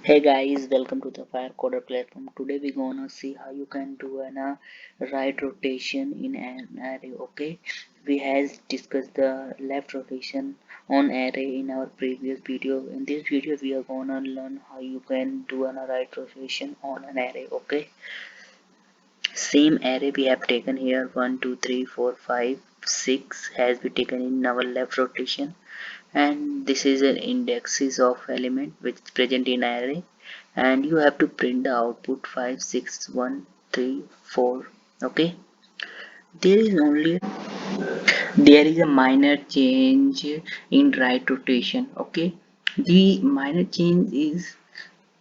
Hey guys, welcome to the Fire Coder platform. Today we're gonna see how you can do an right rotation in an array. Okay, we has discussed the left rotation on array in our previous video. In this video, we are gonna learn how you can do an right rotation on an array. Okay, same array we have taken here 1, 2, 3, 4, 5, 6 has been taken in our left rotation, and this is an indexes of element which is present in array, and you have to print the output 5 6 1 3 4. Okay, there is only there is a minor change in right rotation. Okay, the minor change is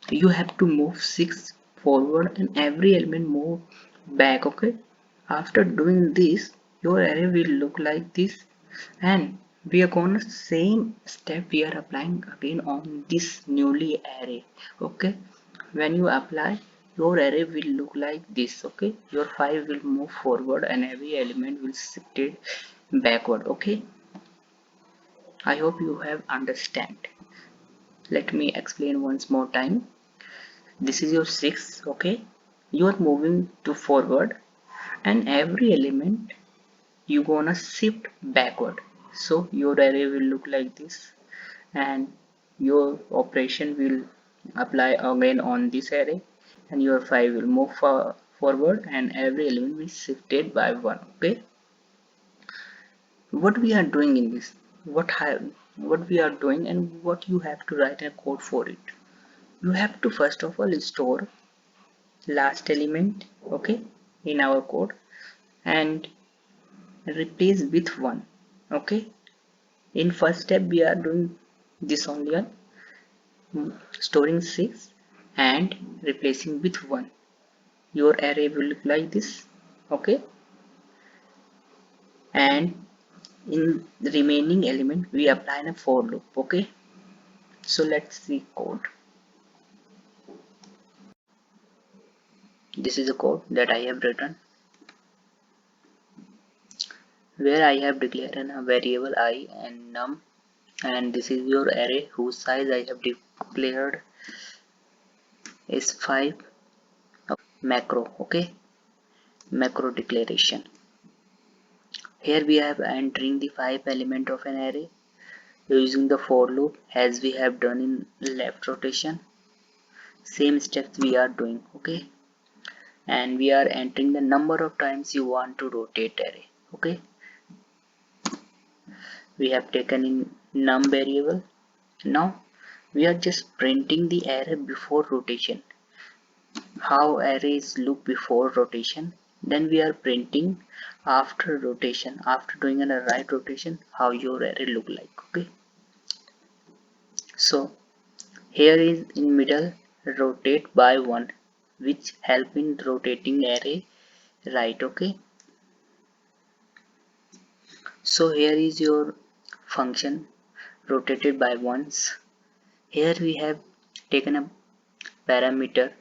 you have to move 6 forward and every element move back. Okay, after doing this your array will look like this, and we are gonna same step we are applying again on this newly array. Okay, when you apply, your array will look like this. Okay, your 5 will move forward and every element will shifted backward. Okay, I hope you have understand. Let me explain once more time. This is your 6. Okay, you are moving to forward and every element you gonna shift backward, so your array will look like this, and your operation will apply again on this array, and your 5 will move forward and every element will shifted by 1. Okay, what we are doing in this, what we are doing and what you have to write a code for it. You have to first of all store last element, okay, in our code, and replace with 1. Okay, in first step we are doing this only on storing 6 and replacing with 1. Your array will look like this. Okay, and in the remaining element we apply a for loop. Okay, so let's see code. This is a code that I have written, where I have declared a variable I and num, and this is your array whose size I have declared is 5. Macro. Okay, macro declaration. Here we have entering the 5 element of an array using the for loop as we have done in left rotation. Same steps we are doing. Okay, and we are entering the number of times you want to rotate array. Okay, we have taken in num variable. Now we are just printing the array before rotation, how arrays look before rotation. Then we are printing after rotation, after doing a right rotation, how your array look like. Okay, so here is in middle rotate by 1, which help in rotating array right. Okay, so here is your function rotated by ones. Here we have taken a parameter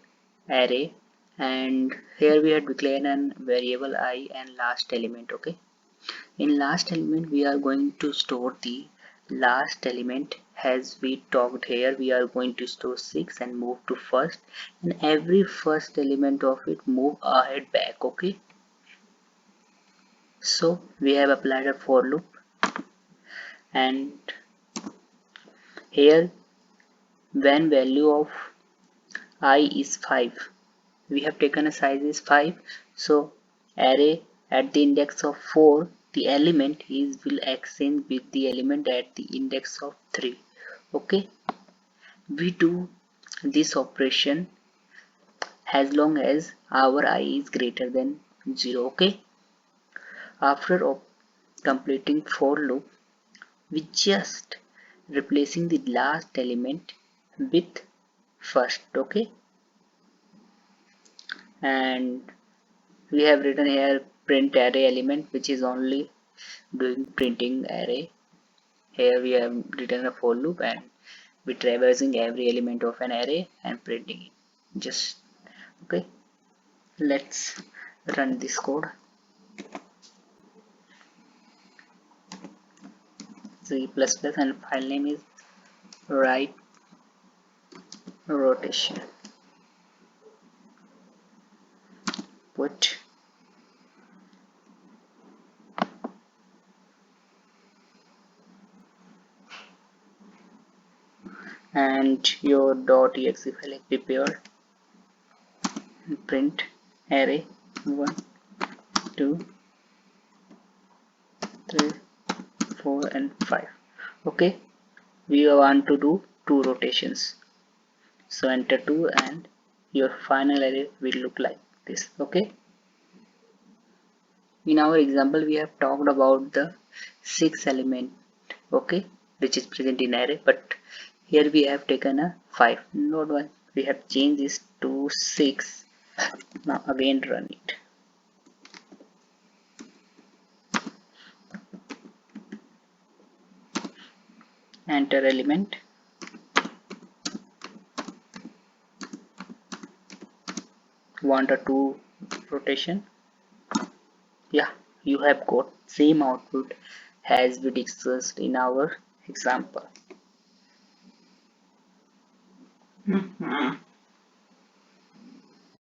array, and here we have declared an variable I and last element. Okay, in last element we are going to store the last element. As we talked here, we are going to store 6 and move to first, and every first element of it move ahead back. Okay, so we have applied a for loop, and here when value of I is 5, we have taken a size is 5, so array at the index of 4, the element is will exchange with the element at the index of 3. Okay, we do this operation as long as our I is greater than 0. Okay, after completing for loop, we just replacing the last element with first. Okay, and we have written here print array element, which is only doing printing array. Here we have written a for loop, and we traversing every element of an array and printing it. Just okay, let's run this code. C++ and file name is write rotation. Put and your .exe file prepared. Print array 1, 2, 3, 4 and 5. Okay, we want to do 2 rotations. So enter 2 and your final array will look like this. Okay. In our example, we have talked about the 6 element, okay, which is present in array, but here we have taken a 5. Not one. We have changed this to 6. Now again run it. Enter element. Want a 2 rotation. Yeah, you have got same output as we discussed in our example.